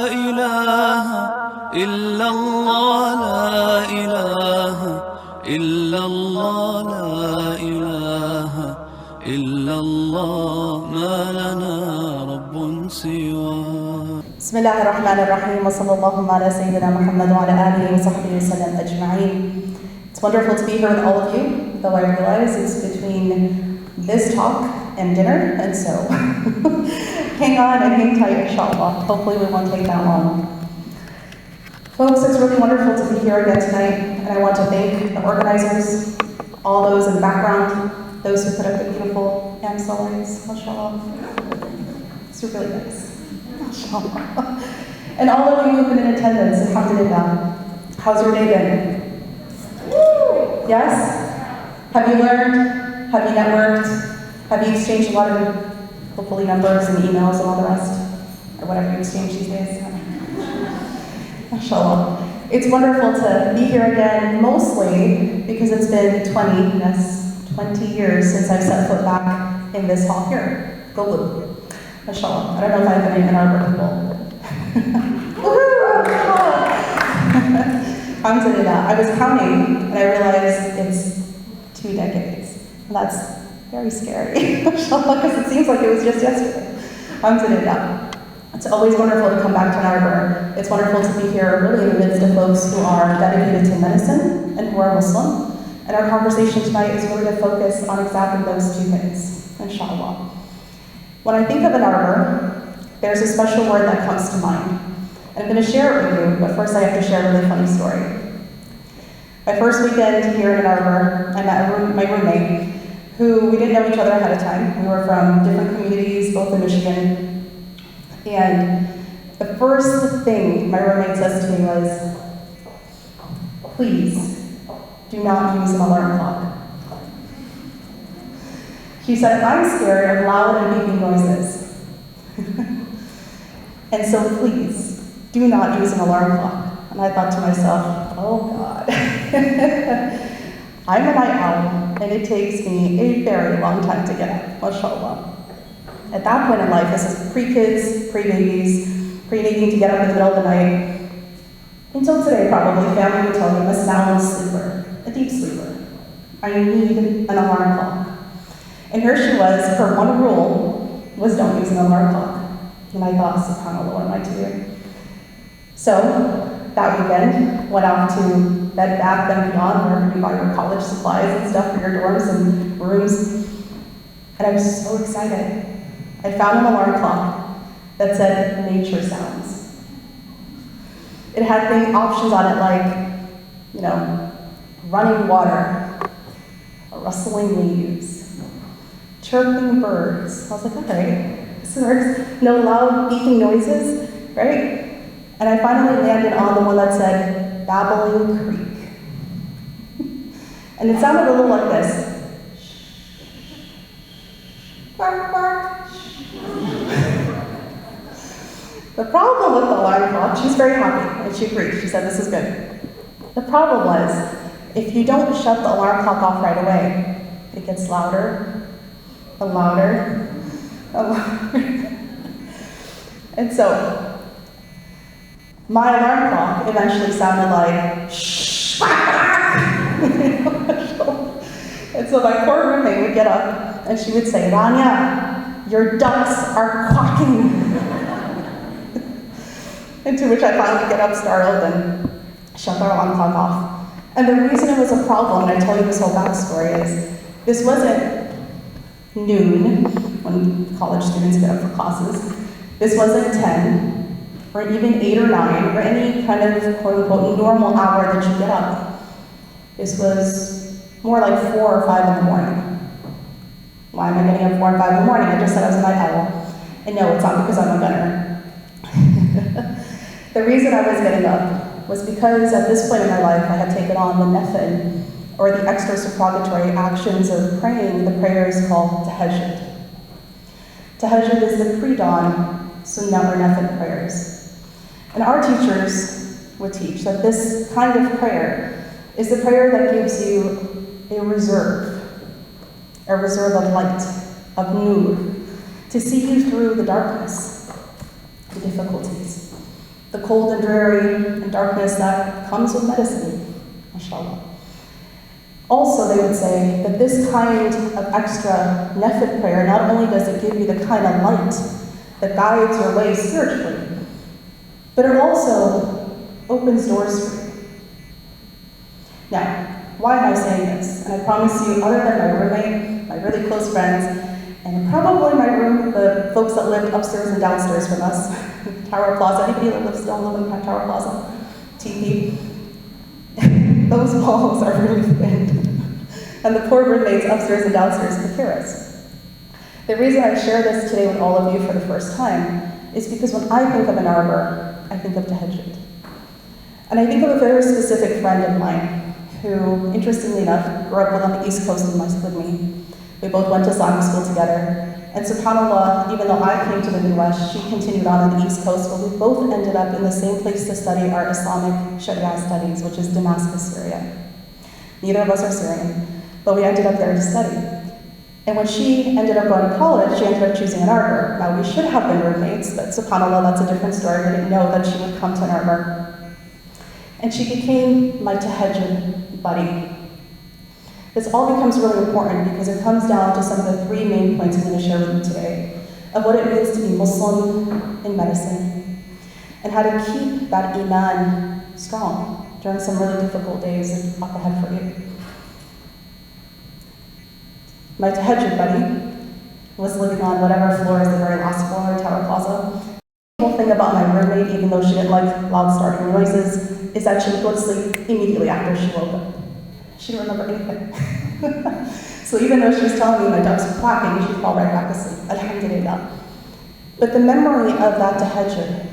إله إلا الله لا إله إلا الله لا إله إلا الله ما لنا رب سواه. بسم الله الرحمن الرحيم وصلى الله على سيدنا محمد وعلى آله وصحبه وسلم أجمعين. It's wonderful to be here with all of you, though I realize it's between this talk and dinner, and so hang on and hang tight, inshallah. Hopefully we won't take that long. Folks, it's really wonderful to be here again tonight, and I want to thank the organizers, all those in the background, those who put up the beautiful AMMSA lights, mashallah. It's really nice, mashallah. And all of you who've been in attendance, alhamdulillah. How's your day been? Yes? Have you learned? Have you networked? Have you exchanged a lot of, hopefully, numbers and emails and all the rest? Or whatever you exchange these days? MashaAllah. It's wonderful to be here again, mostly because it's been 20 years since I've set foot back in this hall here. Go blue. MashaAllah. I don't know if I have any Ann Arbor people. Alhamdulillah. I was counting and I realized it's 2 decades. And that's very scary, mashallah, because it seems like it was just yesterday. Alhamdulillah. It's always wonderful to come back to Ann Arbor. It's wonderful to be here really in the midst of folks who are dedicated to medicine and who are Muslim. And our conversation tonight is really to focus on exactly those two things, inshallah. When I think of Ann Arbor, there's a special word that comes to mind. And I'm going to share it with you, but first I have to share a really funny story. My first weekend here in Ann Arbor, I met my roommate, who we didn't know each other ahead of time. We were from different communities, both in Michigan. And the first thing my roommate says to me was, please do not use an alarm clock. She said, I'm scared of loud and beeping noises. And so please, do not use an alarm clock. And I thought to myself, oh God. I'm a night owl, and it takes me a very long time to get up, mashallah. At that point in life, this is pre-kids, pre-babies, pre-needing to get up in the middle of the night. Until today, probably, family would tell me I'm a sound sleeper, a deep sleeper. I need an alarm clock. And here she was, her one rule was don't use an alarm clock. And I thought, subhanAllah, what am I to do? So, that weekend, went out to Bed Bath & Beyond, where you buy your college supplies and stuff for your dorms and rooms. And I was so excited. I found an alarm clock that said nature sounds. It had options on it like, running water, rustling leaves, chirping birds. I was like, okay, this works. No loud beeping noises, right? And I finally landed on the one that said babbling creek. And it sounded a little like this. Bark, bark. The problem with the alarm clock, she's very happy, and she agreed. She said, this is good. The problem was, if you don't shut the alarm clock off right away, it gets louder, and louder, and louder. And so, my alarm clock eventually sounded like, shh, And so my poor roommate would get up, and she would say, Rania, your ducks are quacking. And to which I finally get up startled and shut the alarm clock off. And the reason it was a problem, and I tell you this whole backstory, is this wasn't noon, when college students get up for classes. This wasn't 10, or even 8 or 9, or any kind of quote-unquote normal hour that you get up. This was more like 4 or 5 in the morning. Why am I getting up 4 or 5 in the morning? I just said I was a night owl. And no, it's not because I'm a gunner. The reason I was getting up was because at this point in my life I had taken on the nafil, or the extra supererogatory actions of praying the prayers called tahajjud. Tahajjud is the pre-dawn sunnah or nafil prayers. And our teachers would teach that this kind of prayer is the prayer that gives you a reserve of light, of nur, to see you through the darkness, the difficulties. the cold and dreary and darkness that comes with medicine, mashallah. Also, they would say that this kind of extra nafil prayer, not only does it give you the kind of light that guides your way spiritually, but it also opens doors for you. Now, why am I saying this? And I promise you, other than my roommate, my really close friends, and probably my room, the folks that lived upstairs and downstairs from us, Tower Plaza, anybody that lives still live in Tower Plaza? TP? Those walls are really thin. And the poor roommates upstairs and downstairs could hear us. The reason I share this today with all of you for the first time is because when I think of an arbor, I think of tahajjud. And I think of a very specific friend of mine who, interestingly enough, grew up on the East Coast with me. We both went to Islamic school together. And subhanAllah, even though I came to the Midwest, she continued on the East Coast, but we both ended up in the same place to study our Islamic Sharia studies, which is Damascus, Syria. Neither of us are Syrian, but we ended up there to study. And when she ended up going to college, she ended up choosing Ann Arbor. Now, we should have been roommates, but subhanAllah, that's a different story. We didn't know that she would come to Ann Arbor. And she became my tahajjud buddy. This all becomes really important because it comes down to some of the three main points I'm going to share with you today of what it means to be Muslim in medicine and how to keep that iman strong during some really difficult days up ahead for you. My tahajjud buddy was living on whatever floor is the very last floor in Tower Plaza. The whole thing about my roommate, even though she didn't like loud starting noises, is that she would go to sleep immediately after she woke up. She didn't remember anything. So even though she was telling me my ducks were quacking, she'd fall right back asleep. Alhamdulillah. But the memory of that tahajjud,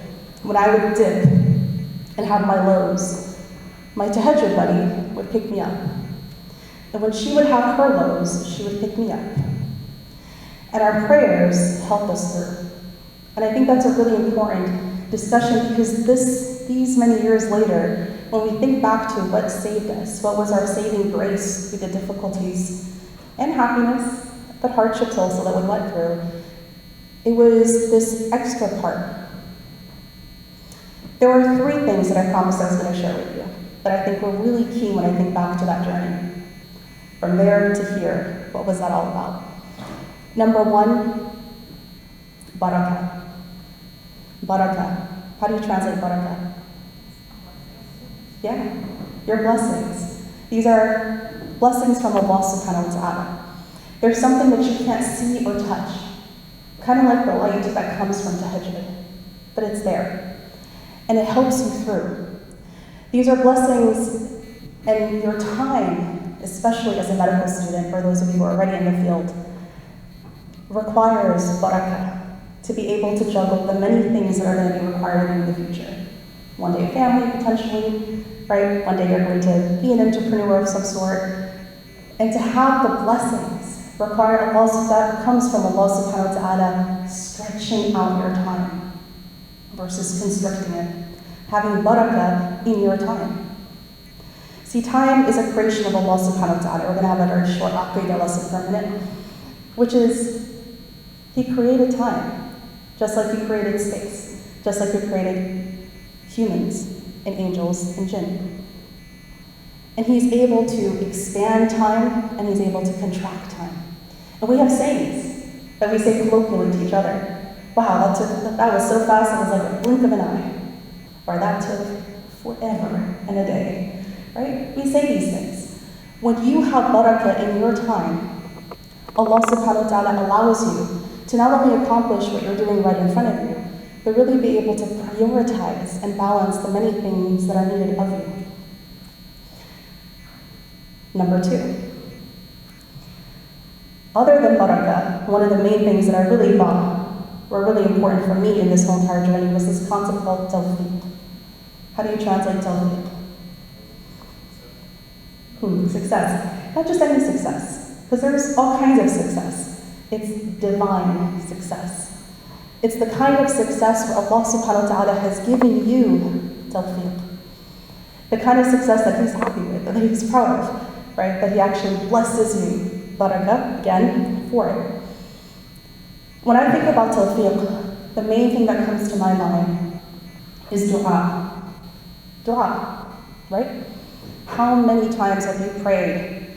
when I would dip and have my lows, my tahajjud buddy would pick me up. And when she would have her lows, she would pick me up. And our prayers help us through. And I think that's a really important discussion because these many years later, when we think back to what saved us, what was our saving grace through the difficulties and happiness, but hardships also that we went through, it was this extra part. There were three things that I promised I was going to share with you that I think were really key when I think back to that journey. From there to here, what was that all about? Number one, barakah. Barakah. How do you translate barakah? Yeah, your blessings. These are blessings from Allah subhanahu wa ta'ala. There's something that you can't see or touch, kind of like the light that comes from tahajjud, but it's there, and it helps you through. These are blessings, and your time, especially as a medical student, for those of you who are already in the field, requires barakah to be able to juggle the many things that are going to be required in the future. One day a family, potentially, right? One day you're going to be an entrepreneur of some sort. And to have the blessings require Allah, that comes from Allah subhanahu wa ta'ala stretching out your time versus constricting it. Having barakah in your time. See, time is a creation of Allah subhanahu wa ta'ala. We're going to have a very short aqidah lesson for a minute, which is He created time, just like He created space, just like He created humans and angels and jinn. And He's able to expand time and He's able to contract time. And we have sayings that we say colloquially to each other. Wow, that was so fast, it was like a blink of an eye. Or that took forever and a day, right? We say these things. When you have barakah in your time, Allah subhanahu wa ta'ala allows you to not only accomplish what you're doing right in front of you, but really be able to prioritize and balance the many things that are needed of you. Number two, other than barakah, one of the main things that I really thought were really important for me in this whole entire journey was this concept called tawfiq. How do you translate tawfiq? Success. Not just any success, because there's all kinds of success. It's divine success. It's the kind of success where Allah subhanahu wa ta'ala has given you tawfiq. The kind of success that He's happy with, that He's proud of, right? That He actually blesses you, barakah, again, for it. When I think about tawfiq, the main thing that comes to my mind is dua. Dua, right? How many times have you prayed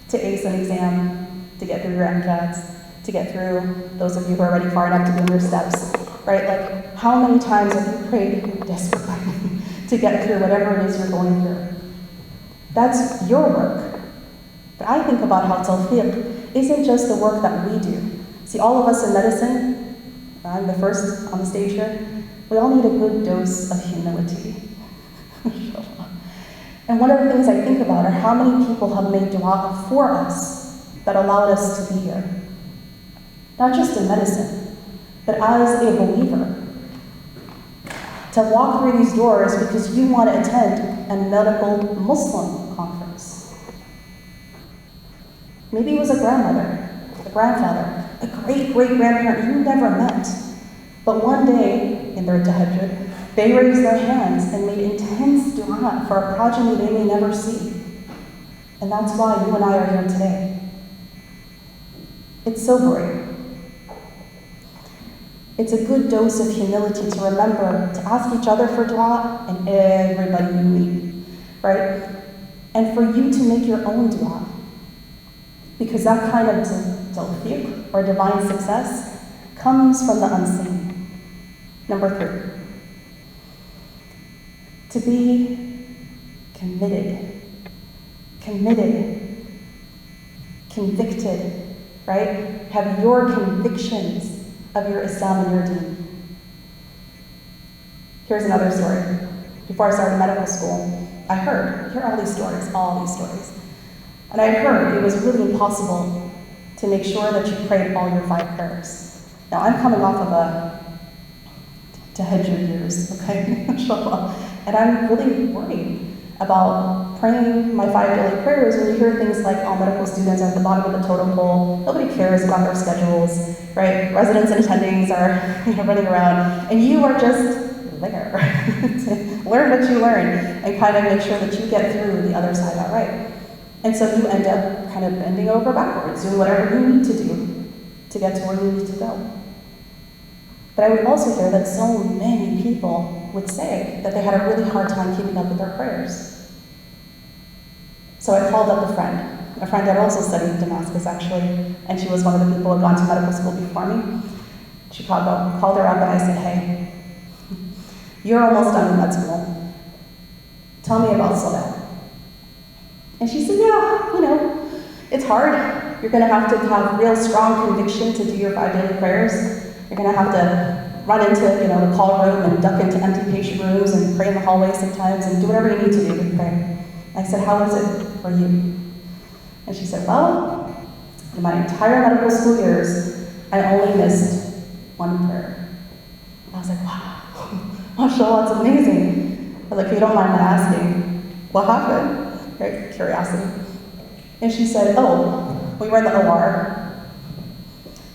to ace an exam, to get through your MCATs, to get through, those of you who are already far enough to be in your steps, right? Like, how many times have you prayed desperately to get through whatever it is you're going through? That's your work. But I think about how tawfiq isn't just the work that we do. See, all of us in medicine, I'm the first on the stage here, we all need a good dose of humility. And one of the things I think about are how many people have made dua for us that allowed us to be here. Not just in medicine, but as a believer. To walk through these doors because you want to attend a medical Muslim conference. Maybe it was a grandmother, a grandfather, a great-great-grandparent you never met. But one day, in their tahajjud, they raised their hands and made intense dua for a progeny they may never see. And that's why you and I are here today. It's sobering. It's a good dose of humility to remember to ask each other for dua and everybody you meet, right? And for you to make your own dua. Because that kind of tawfiq, or divine success, comes from the unseen. Number 3. To be committed, convicted, right? Have your convictions of your Islam and your deen. Here's another story. Before I started medical school, I hear all these stories. And I heard it was really impossible to make sure that you prayed all your 5 prayers. Now, I'm coming off of a tahajjud years, okay, inshallah. And I'm really worried about praying my 5 daily prayers when you hear things like, all medical students are at the bottom of the totem pole, nobody cares about their schedules, right? Residents and attendings are running around, and you are just there to learn what you learn and kind of make sure that you get through the other side all right. And so you end up kind of bending over backwards, doing whatever you need to do to get to where you need to go. But I would also hear that so many people would say that they had a really hard time keeping up with their prayers. So I called up a friend that also studied in Damascus actually, and she was one of the people who had gone to medical school before me, Chicago. Called her up and I said, hey, you're almost done with med school. Tell me about Salah. And she said, yeah, it's hard. You're gonna have to have real strong conviction to do your 5 daily prayers. You're gonna have to run into, the call room and duck into empty patient rooms and pray in the hallway sometimes and do whatever you need to do to pray. I said, how is it for you? And she said, well, in my entire medical school years, I only missed 1 prayer. I was like, wow, mashallah, it's amazing. I was like, if you don't mind my asking, what happened? Right, curiosity. And she said, oh, we were in the OR,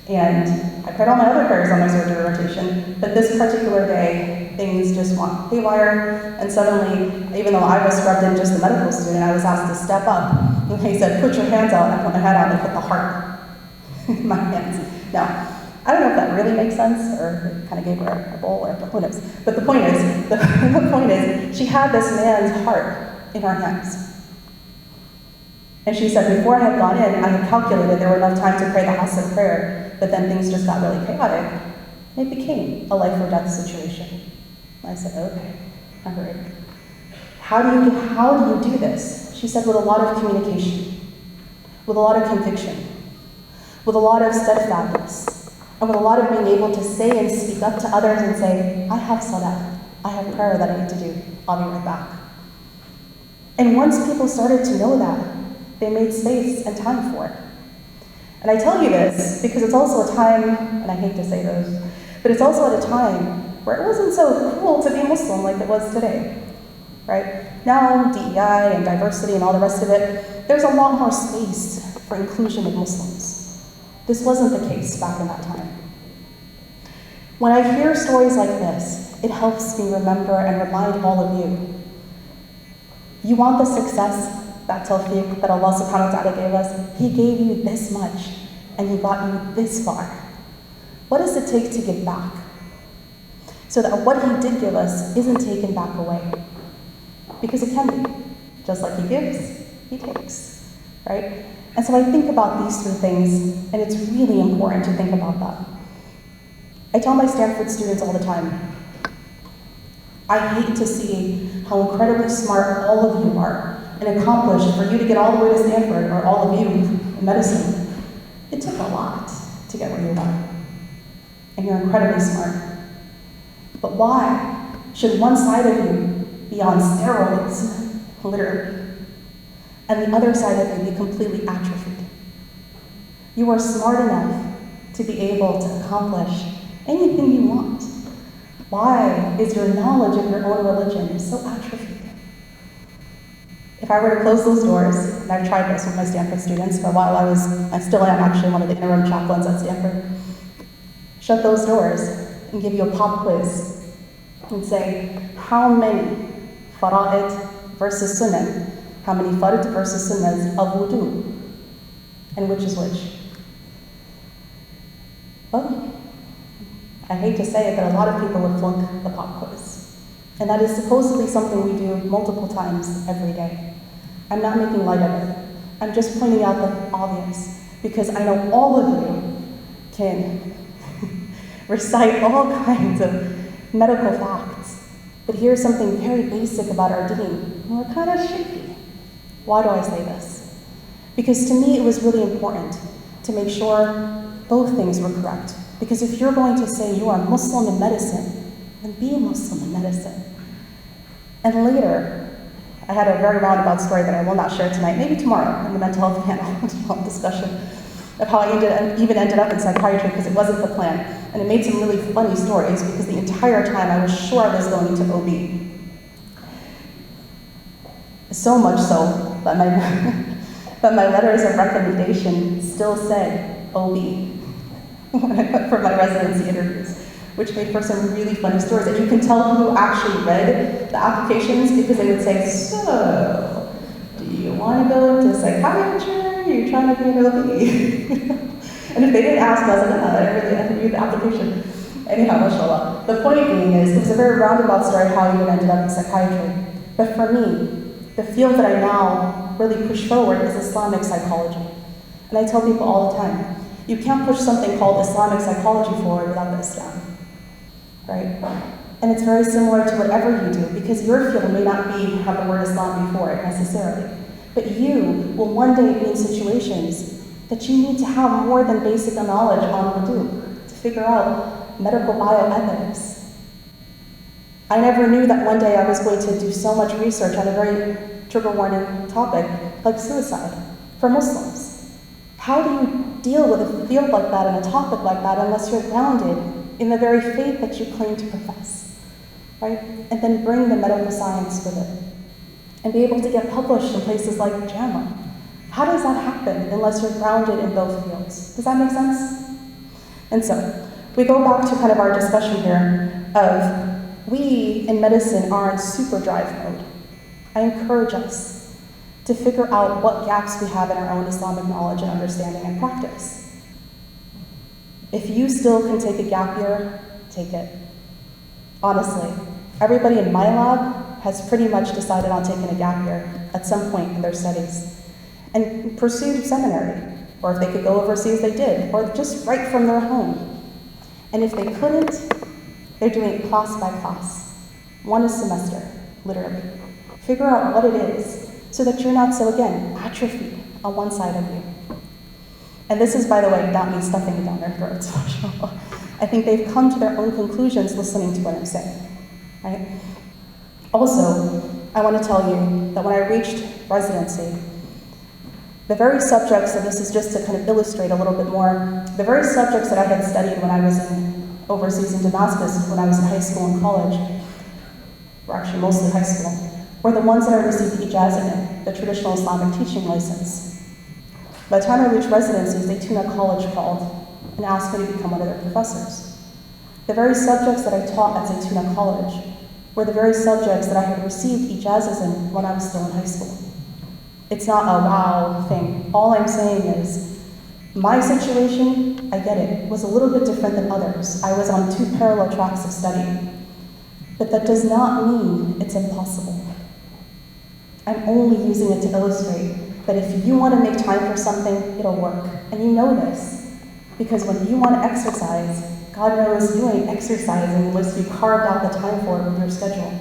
and I prayed all my other prayers on my surgery rotation, but this particular day, things just went haywire, and suddenly, even though I was scrubbed in just a medical student, I was asked to step up. And he said, put your hands out, and I put my head out and put the heart in my hands. Now, I don't know if that really makes sense, or it kind of gave her a bowl, or who knows. But the point is, she had this man's heart in her hands. And she said, before I had gone in, I had calculated there were enough time to pray the Hassan prayer, but then things just got really chaotic. And it became a life or death situation. And I said, okay, I'm great. How do you do this? She said, with a lot of communication, with a lot of conviction, with a lot of steadfastness, and with a lot of being able to say and speak up to others and say, I have salah, I have prayer that I need to do, I'll be right back. And once people started to know that, they made space and time for it. And I tell you this because it's also a time, and I hate to say this, but it's also at a time where it wasn't so cool to be Muslim like it was today, right? Now, DEI and diversity and all the rest of it, there's a lot more space for inclusion of Muslims. This wasn't the case back in that time. When I hear stories like this, it helps me remember and remind all of you. You want the success, that tawfiq that Allah subhanahu wa ta'ala gave us? He gave you this much, and He got you this far. What does it take to give back? so that what he did give us isn't taken back away. Because it can be. Just like he gives, he takes, right? And so I think about these three things, and it's really important to think about that. I tell my Stanford students all the time, I hate to see how incredibly smart all of you are and accomplished for you to get all the way to Stanford, or all of you in medicine. It took a lot to get where you are. And you're incredibly smart. But why should one side of you be on steroids, literally, and the other side of you be completely atrophied? You are smart enough to be able to accomplish anything you want. Why is your knowledge of your own religion so atrophied? If I were to close those doors, and I've tried this with my Stanford students for a while, I still am actually one of the interim chaplains at Stanford, shut those doors and give you a pop quiz and say, how many fara'id versus sunnah, how many fard versus sunnahs of wudu, and which is which? Well, I hate to say it, but a lot of people would flunk the pop quiz. And that is supposedly something we do multiple times every day. I'm not making light of it. I'm just pointing out the obvious, because I know all of you can recite all kinds of medical facts. But here's something very basic about our deen, and we're kind of shaky. Why do I say this? Because to me, it was really important to make sure both things were correct. Because if you're going to say you are Muslim in medicine, then be Muslim in medicine. And later, I had a very roundabout story that I will not share tonight, maybe tomorrow in the mental health panel discussion of how I even ended up in psychiatry, because it wasn't the plan. And it made some really funny stories, because the entire time I was sure I was going to OB. So much so that my letters of recommendation still said OB when I went for my residency interviews, which made for some really funny stories. And you can tell who actually read the applications, because they would say, so, do you want to go into psychiatry, or are you trying to be an OB? And if they didn't ask, I was like, no, I didn't read the application. Anyhow, mashallah. The point being is, it was a very roundabout story how you ended up in psychiatry. But for me, the field that I now really push forward is Islamic psychology. And I tell people all the time, you can't push something called Islamic psychology forward without the Islam, right? And it's very similar to whatever you do, because your field may not have the word Islam before it necessarily, but you will one day be in situations that you need to have more than basic knowledge on wudu to figure out medical bioethics. I never knew that one day I was going to do so much research on a very trigger warning topic like suicide for Muslims. How do you deal with a field like that and a topic like that unless you're grounded in the very faith that you claim to profess, right? And then bring the medical science with it and be able to get published in places like JAMA. How does that happen unless you're grounded in both fields? Does that make sense? And so we go back to kind of our discussion here of we in medicine are in super drive mode. I encourage us to figure out what gaps we have in our own Islamic knowledge and understanding and practice. If you still can take a gap year, take it. Honestly, everybody in my lab has pretty much decided on taking a gap year at some point in their studies and pursued seminary, or if they could go overseas, they did, or just right from their home. And if they couldn't, they're doing it class by class, one a semester, literally. Figure out what it is so that you're not so, again, atrophied on one side of you. And this is, by the way, not me stuffing it down their throats. I think they've come to their own conclusions listening to what I'm saying, right? Also, I want to tell you that when I reached residency, the very subjects, and this is just to kind of illustrate a little bit more, the very subjects that I had studied when I was overseas in Damascus, when I was in high school and college, or actually mostly high school, were the ones that I received ijazah in, the traditional Islamic teaching license. By the time I reached residency, Zaytuna College called and asked me to become one of their professors. The very subjects that I taught at Zaytuna College were the very subjects that I had received ijazahs in when I was still in high school. It's not a wow thing. All I'm saying is, my situation, I get it, was a little bit different than others. I was on two parallel tracks of study. But that does not mean it's impossible. I'm only using it to illustrate that if you want to make time for something, it'll work. And you know this, because when you want to exercise, God knows you ain't exercising unless you carved out the time for it with your schedule.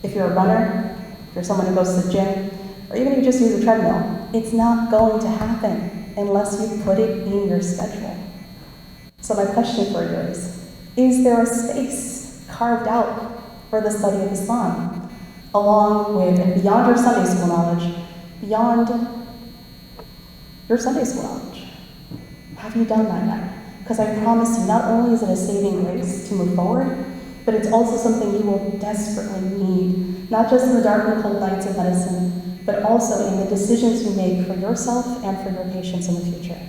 If you're a runner, if you're someone who goes to the gym, or even if you just use a treadmill, it's not going to happen unless you put it in your schedule. So my question for you is there a space carved out for the study of Islam, along with and beyond your Sunday school knowledge, beyond your Sunday school knowledge? Have you done that yet? Because I promise you, not only is it a saving grace to move forward, but it's also something you will desperately need, not just in the dark and cold nights of medicine, but also in the decisions you make for yourself and for your patients in the future.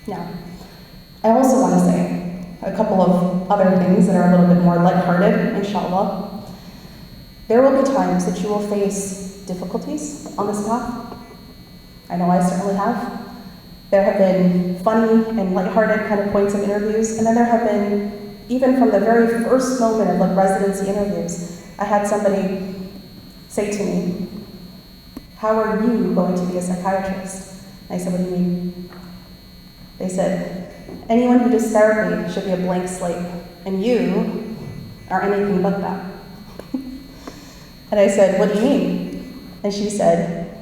Now, I also want to say a couple of other things that are a little bit more lighthearted, inshallah. There will be times that you will face difficulties on this path. I know I certainly have. There have been funny and lighthearted kind of points of interviews, and then there have been, even from the very first moment of residency interviews, I had somebody say to me, "How are you going to be a psychiatrist?" I said, "What do you mean?" They said, "Anyone who does therapy should be a blank slate, and you are anything but that." And I said, "What do you mean?" And she said,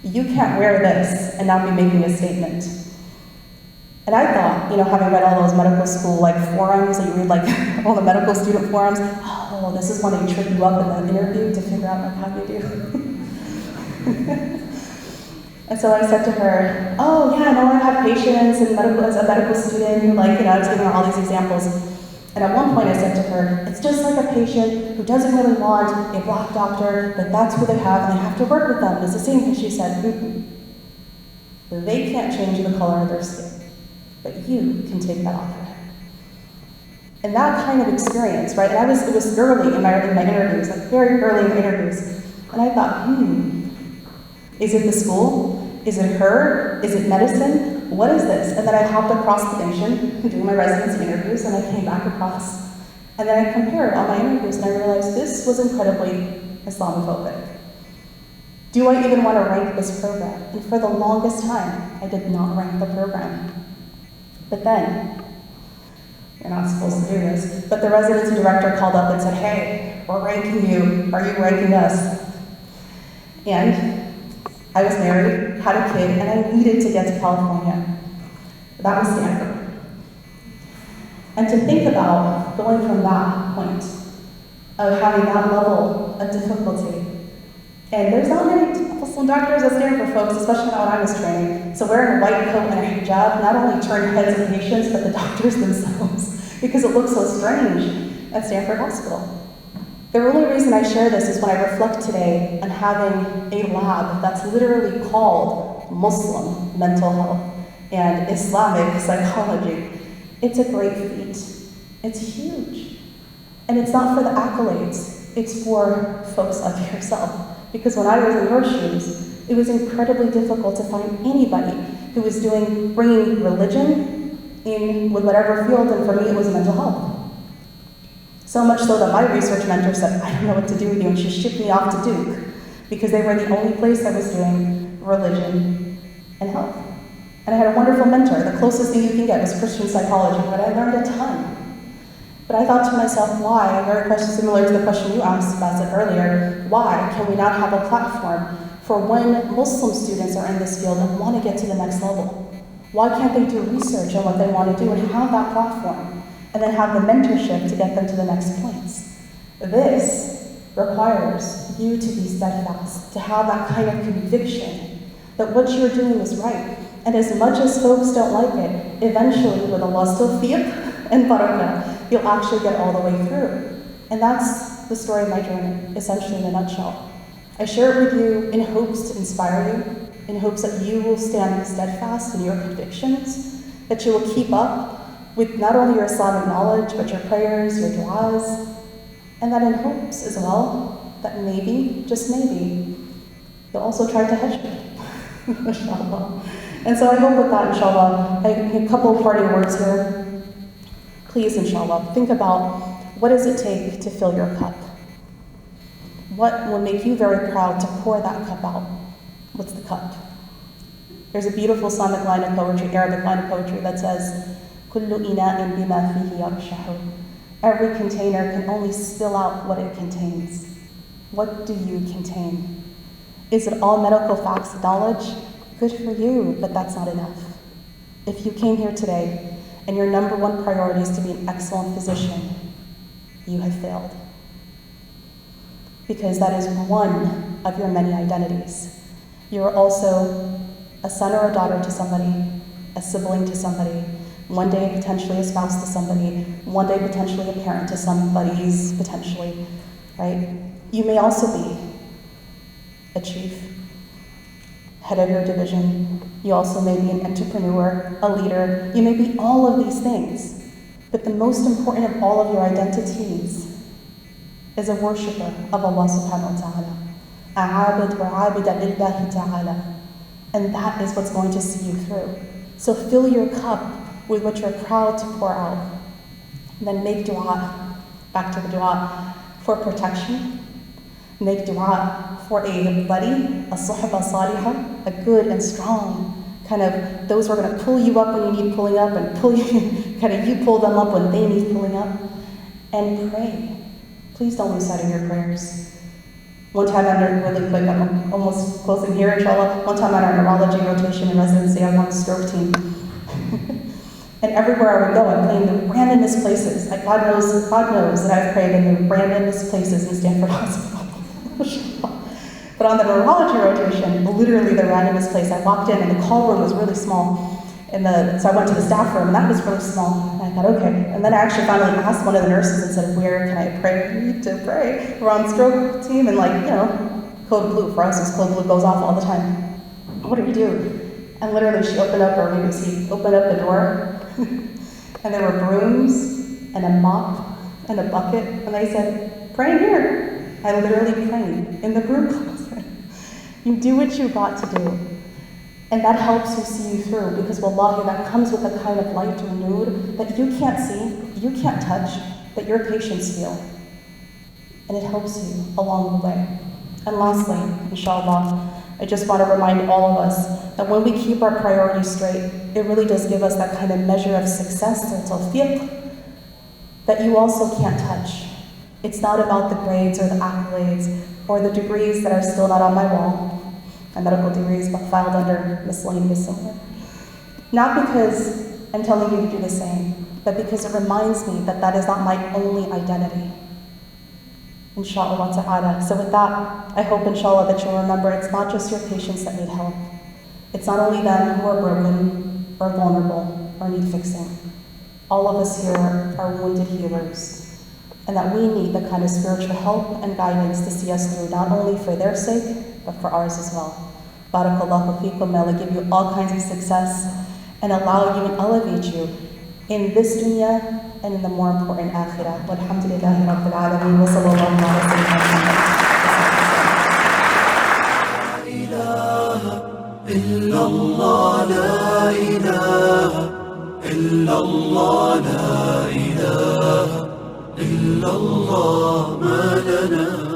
"You can't wear this and not be making a statement." And I thought, having read all those medical school forums, that you read all the medical student forums, oh, this is when they trip you up in the interview to figure out how you do. And so I said to her, "Oh yeah, I know I have patients and as a medical student, I was giving her all these examples." And at one point I said to her, "It's just like a patient who doesn't really want a black doctor, but that's who they have and they have to work with them. It's the same thing." She said, "They can't change the color of their skin, but you can take that off your head." And that kind of experience, right? And it was early in my interviews, very early in the interviews. And I thought, is it the school? Is it her? Is it medicine? What is this? And then I hopped across the nation doing my residency interviews, and I came back across. And then I compared all my interviews, and I realized this was incredibly Islamophobic. Do I even want to rank this program? And for the longest time, I did not rank the program. But then, you're not supposed to do this, but the residency director called up and said, "Hey, we're ranking you. Are you ranking us?" And I was married, had a kid, and I needed to get to California. That was Stanford. And to think about going from that point of having that level of difficulty, and there's not many Muslim doctors at Stanford, folks, especially not when I was training. So wearing a white coat and a hijab not only turned heads of patients, but the doctors themselves, because it looks so strange at Stanford Hospital. The only reason I share this is when I reflect today on having a lab that's literally called Muslim mental health and Islamic psychology. It's a great feat. It's huge. And it's not for the accolades, it's for folks like yourself. Because when I was in your shoes, it was incredibly difficult to find anybody who was bringing religion in with whatever field, and for me it was mental health. So much so that my research mentor said, "I don't know what to do with you," and she shipped me off to Duke, because they were the only place that was doing religion and health. And I had a wonderful mentor. The closest thing you can get was Christian psychology, but I learned a ton. But I thought to myself, why, a very question similar to the question you asked, Bassett, earlier, why can we not have a platform for when Muslim students are in this field and want to get to the next level? Why can't they do research on what they want to do and have that platform, and then have the mentorship to get them to the next points? This requires you to be steadfast, to have that kind of conviction that what you're doing is right. And as much as folks don't like it, eventually, with Allah's tawfiq and barakah, you'll actually get all the way through. And that's the story of my journey, essentially in a nutshell. I share it with you in hopes to inspire you, in hopes that you will stand steadfast in your convictions, that you will keep up with not only your Islamic knowledge, but your prayers, your du'as, and that in hopes as well, that maybe, just maybe, you'll also try to hajj, inshallah. And so I hope with that, inshallah, a couple of parting words here. Please, inshallah, think about what does it take to fill your cup? What will make you very proud to pour that cup out? What's the cup? There's a beautiful Islamic line of poetry, Arabic line of poetry that says, كُلُّ إِنَاءٍ بِمَا فِيهِ يَرْشَحُ. Every container can only spill out what it contains. What do you contain? Is it all medical facts and knowledge? Good for you, but that's not enough. If you came here today and your number one priority is to be an excellent physician, you have failed. Because that is one of your many identities. You're also a son or a daughter to somebody, a sibling to somebody, one day potentially a spouse to somebody, one day potentially a parent to somebody's potentially, right? You may also be a chief, head of your division. You also may be an entrepreneur, a leader. You may be all of these things. But the most important of all of your identities is a worshiper of Allah subhanahu wa ta'ala. A'abid wa abida lillahi ta'ala. And that is what's going to see you through. So fill your cup with what you're proud to pour out. And then make dua, back to the dua, for protection. Make dua for a buddy, a suhba salihah, a good and strong kind of, those who are going to pull you up when you need pulling up and pull you, kind of you pull them up when they need pulling up. And pray. Please don't lose sight of your prayers. One time really quick, I'm almost closing here, inshallah. One time on our neurology rotation and residency, I was on the stroke team. And everywhere I would go, I prayed in the randomest places. Like God knows that I've prayed in the randomest places in Stanford Hospital. But on the neurology rotation, literally the randomest place, I walked in and the call room was really small. So I went to the staff room and that was really small. And I thought, okay. And then I actually finally asked one of the nurses and said, where can I pray? I need to pray. We're on the stroke team and code blue for us is code blue goes off all the time. What do we do? And literally she opened up, or maybe she opened up the door and there were brooms and a mop and a bucket. And they said, pray in here. I literally prayed in the broom closet. You do what you got to do. And that helps you see you through, because wallahi, that comes with a kind of light or mood that you can't see, you can't touch, but your patients feel. And it helps you along the way. And lastly, inshallah, I just want to remind all of us that when we keep our priorities straight, it really does give us that kind of measure of success, or tawfiq, that you also can't touch. It's not about the grades or the accolades or the degrees that are still not on my wall. My medical degrees but filed under miscellaneous somewhere. Not because I'm telling you to do the same, but because it reminds me that that is not my only identity. Inshallah ta'ala. So with that, I hope inshallah that you'll remember it's not just your patients that need help. It's not only them who are broken or vulnerable or need fixing. All of us here are wounded healers. And that we need the kind of spiritual help and guidance to see us through, not only for their sake, but for ours as well. Barakallahu feekum. May Allah give you all kinds of success and allow you and elevate you in this dunya and in the more important akhirah. Walhamdulillahi Rabbil Alameen. Wa sallallahu ala sayyidina إلا الله ما لنا